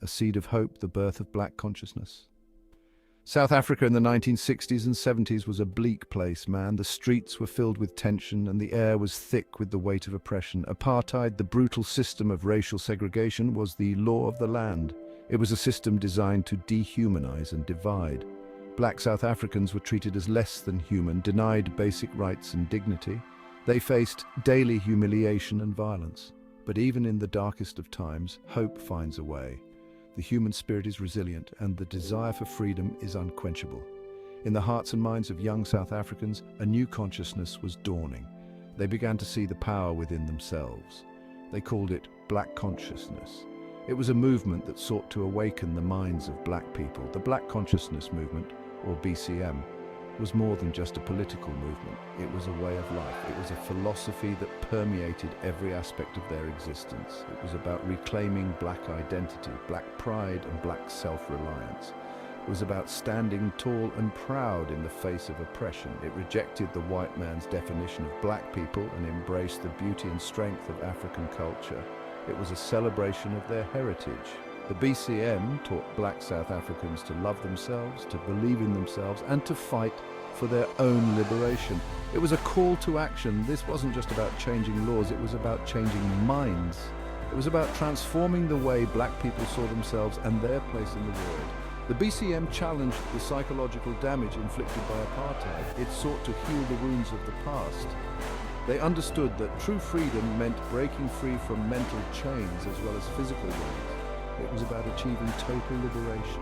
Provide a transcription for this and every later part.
a seed of hope, the birth of black consciousness. South Africa in the 1960s and 70s was a bleak place, man. The streets were filled with tension and the air was thick with the weight of oppression. Apartheid, the brutal system of racial segregation, was the law of the land. It was a system designed to dehumanize and divide. Black South Africans were treated as less than human, denied basic rights and dignity. They faced daily humiliation and violence. But even in the darkest of times, hope finds a way. The human spirit is resilient, and the desire for freedom is unquenchable. In the hearts and minds of young South Africans, a new consciousness was dawning. They began to see the power within themselves. They called it Black Consciousness. It was a movement that sought to awaken the minds of black people. The Black Consciousness Movement, or BCM, was more than just a political movement. It was a way of life. It was a philosophy that permeated every aspect of their existence. It was about reclaiming black identity, black pride, and black self-reliance. It was about standing tall and proud in the face of oppression. It rejected the white man's definition of black people and embraced the beauty and strength of African culture. It was a celebration of their heritage. The BCM taught black South Africans to love themselves, to believe in themselves, and to fight for their own liberation. It was a call to action. This wasn't just about changing laws, it was about changing minds. It was about transforming the way black people saw themselves and their place in the world. The BCM challenged the psychological damage inflicted by apartheid. It sought to heal the wounds of the past. They understood that true freedom meant breaking free from mental chains as well as physical ones. It was about achieving total liberation.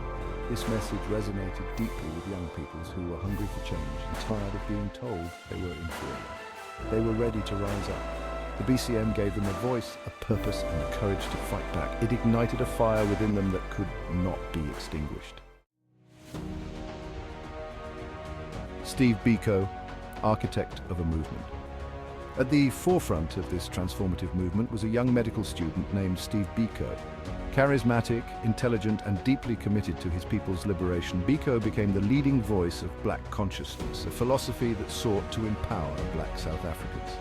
This message resonated deeply with young people who were hungry for change and tired of being told they were inferior. They were ready to rise up. The BCM gave them a voice, a purpose, and the courage to fight back. It ignited a fire within them that could not be extinguished. Steve Biko, architect of a movement. At the forefront of this transformative movement was a young medical student named Steve Biko. Charismatic, intelligent, and deeply committed to his people's liberation, Biko became the leading voice of black consciousness, a philosophy that sought to empower black South Africans.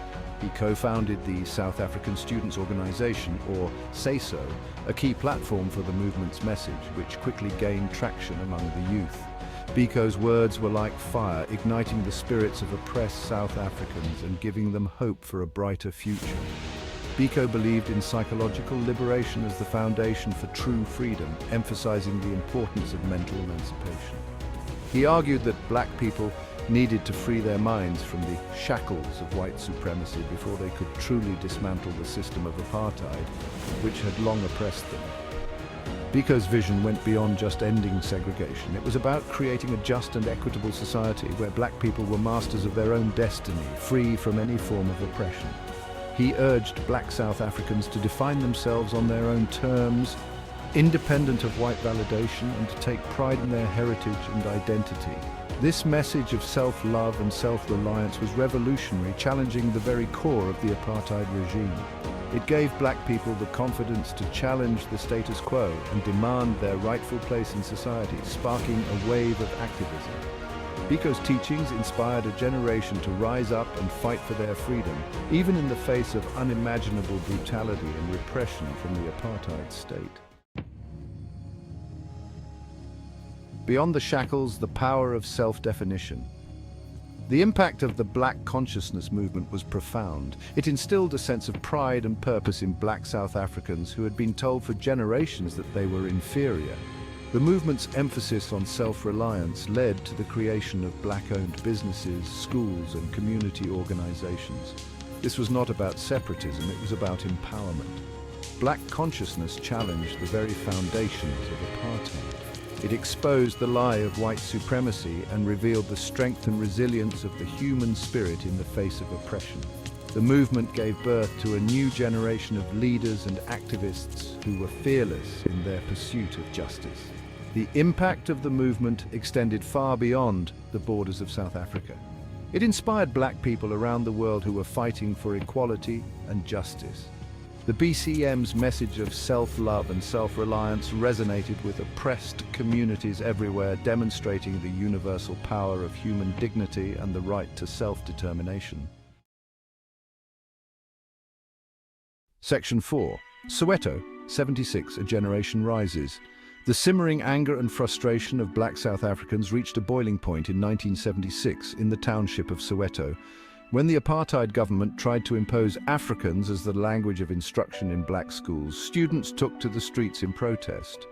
He co-founded the South African Students' Organization, or SASO, a key platform for the movement's message, which quickly gained traction among the youth. Biko's words were like fire, igniting the spirits of oppressed South Africans and giving them hope for a brighter future. Biko believed in psychological liberation as the foundation for true freedom, emphasizing the importance of mental emancipation. He argued that black people needed to free their minds from the shackles of white supremacy before they could truly dismantle the system of apartheid, which had long oppressed them. Biko's vision went beyond just ending segregation. It was about creating a just and equitable society where black people were masters of their own destiny, free from any form of oppression. He urged black South Africans to define themselves on their own terms, independent of white validation, and to take pride in their heritage and identity. This message of self-love and self-reliance was revolutionary, challenging the very core of the apartheid regime. It gave black people the confidence to challenge the status quo and demand their rightful place in society, sparking a wave of activism. Biko's teachings inspired a generation to rise up and fight for their freedom, even in the face of unimaginable brutality and repression from the apartheid state. Beyond the shackles, the power of self-definition. The impact of the Black Consciousness movement was profound. It instilled a sense of pride and purpose in black South Africans who had been told for generations that they were inferior. The movement's emphasis on self-reliance led to the creation of black-owned businesses, schools, and community organizations. This was not about separatism, it was about empowerment. Black consciousness challenged the very foundations of apartheid. It exposed the lie of white supremacy and revealed the strength and resilience of the human spirit in the face of oppression. The movement gave birth to a new generation of leaders and activists who were fearless in their pursuit of justice. The impact of the movement extended far beyond the borders of South Africa. It inspired black people around the world who were fighting for equality and justice. The BCM's message of self-love and self-reliance resonated with oppressed communities everywhere, demonstrating the universal power of human dignity and the right to self-determination. Section 4. Soweto, 76, a generation rises. The simmering anger and frustration of black South Africans reached a boiling point in 1976 in the township of Soweto, when the apartheid government tried to impose Afrikaans as the language of instruction in black schools. Students took to the streets in protest.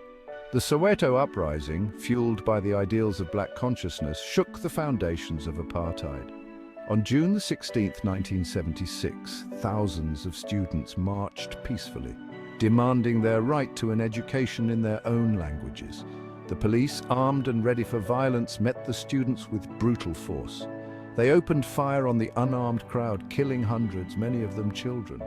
The Soweto uprising, fueled by the ideals of black consciousness, shook the foundations of apartheid. On June 16, 1976, thousands of students marched peacefully, demanding their right to an education in their own languages. The police, armed and ready for violence, met the students with brutal force. They opened fire on the unarmed crowd, killing hundreds, many of them children.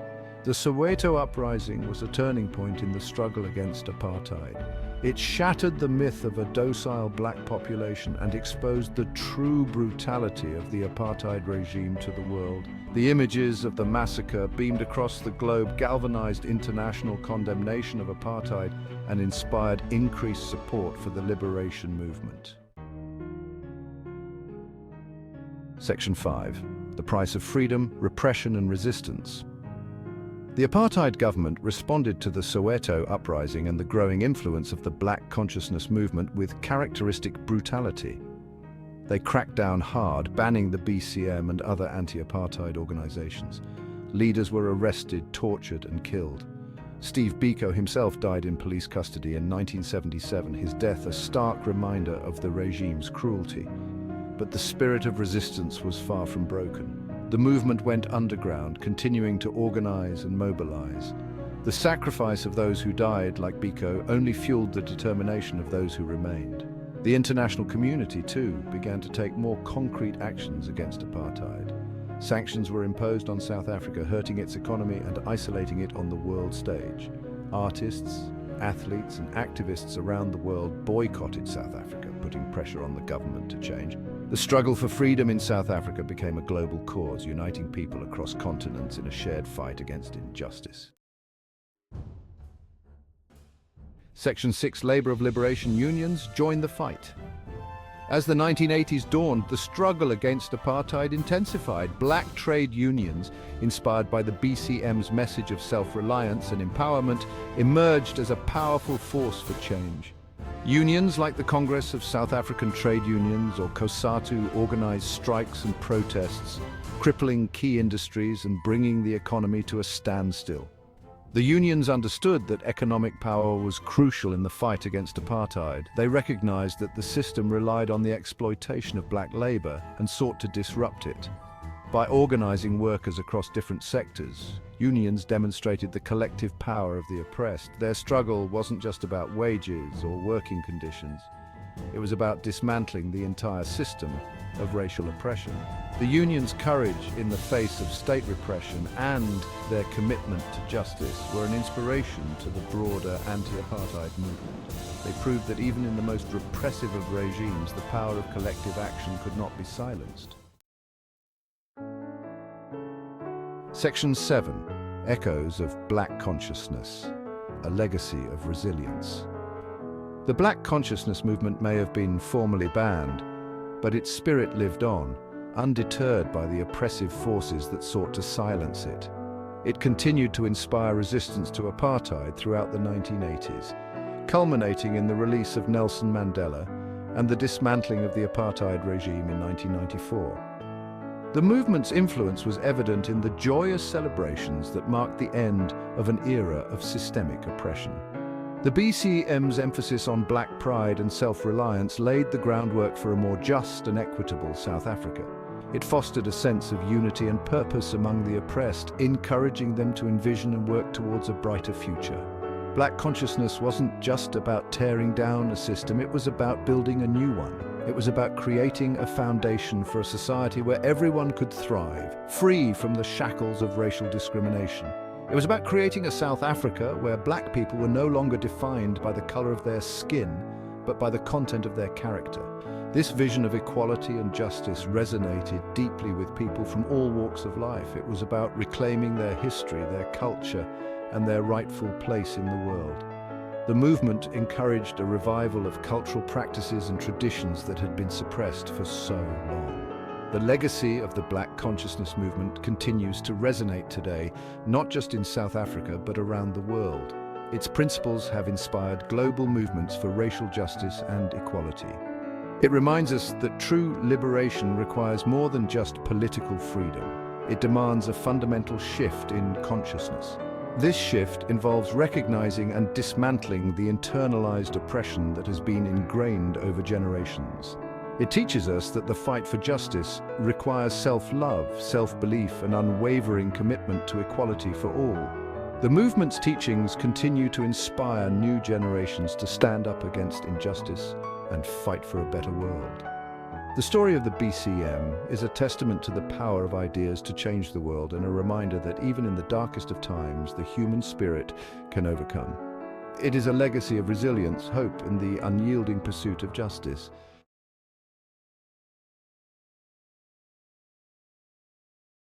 The Soweto uprising was a turning point in the struggle against apartheid. It shattered the myth of a docile black population and exposed the true brutality of the apartheid regime to the world. The images of the massacre beamed across the globe galvanized international condemnation of apartheid and inspired increased support for the liberation movement. Section 5. The price of freedom, repression and resistance. The apartheid government responded to the Soweto uprising and the growing influence of the black consciousness movement with characteristic brutality. They cracked down hard, banning the BCM and other anti-apartheid organizations. Leaders were arrested, tortured and killed. Steve Biko himself died in police custody in 1977, his death a stark reminder of the regime's cruelty. But the spirit of resistance was far from broken. The movement went underground, continuing to organize and mobilize. The sacrifice of those who died, like Biko, only fueled the determination of those who remained. The international community, too, began to take more concrete actions against apartheid. Sanctions were imposed on South Africa, hurting its economy and isolating it on the world stage. Artists, athletes, and activists around the world boycotted South Africa, putting pressure on the government to change. The struggle for freedom in South Africa became a global cause, uniting people across continents in a shared fight against injustice. Section 6. Labor of Liberation Unions joined the fight. As the 1980s dawned, the struggle against apartheid intensified. Black trade unions, inspired by the BCM's message of self-reliance and empowerment, emerged as a powerful force for change. Unions like the Congress of South African Trade Unions or COSATU organized strikes and protests, crippling key industries and bringing the economy to a standstill. The unions understood that economic power was crucial in the fight against apartheid. They recognized that the system relied on the exploitation of black labor and sought to disrupt it. By organizing workers across different sectors, unions demonstrated the collective power of the oppressed. Their struggle wasn't just about wages or working conditions. It was about dismantling the entire system of racial oppression. The unions' courage in the face of state repression and their commitment to justice were an inspiration to the broader anti-apartheid movement. They proved that even in the most repressive of regimes, the power of collective action could not be silenced. Section 7. Echoes of Black Consciousness, a legacy of resilience. The Black Consciousness movement may have been formally banned, but its spirit lived on, undeterred by the oppressive forces that sought to silence it. It continued to inspire resistance to apartheid throughout the 1980s, culminating in the release of Nelson Mandela and the dismantling of the apartheid regime in 1994. The movement's influence was evident in the joyous celebrations that marked the end of an era of systemic oppression. The BCM's emphasis on black pride and self-reliance laid the groundwork for a more just and equitable South Africa. It fostered a sense of unity and purpose among the oppressed, encouraging them to envision and work towards a brighter future. Black consciousness wasn't just about tearing down a system, it was about building a new one. It was about creating a foundation for a society where everyone could thrive, free from the shackles of racial discrimination. It was about creating a South Africa where black people were no longer defined by the color of their skin, but by the content of their character. This vision of equality and justice resonated deeply with people from all walks of life. It was about reclaiming their history, their culture, and their rightful place in the world. The movement encouraged a revival of cultural practices and traditions that had been suppressed for so long. The legacy of the Black Consciousness movement continues to resonate today, not just in South Africa, but around the world. Its principles have inspired global movements for racial justice and equality. It reminds us that true liberation requires more than just political freedom. It demands a fundamental shift in consciousness. This shift involves recognizing and dismantling the internalized oppression that has been ingrained over generations. It teaches us that the fight for justice requires self-love, self-belief, and unwavering commitment to equality for all. The movement's teachings continue to inspire new generations to stand up against injustice and fight for a better world. The story of the BCM is a testament to the power of ideas to change the world and a reminder that even in the darkest of times, the human spirit can overcome. It is a legacy of resilience, hope, and the unyielding pursuit of justice.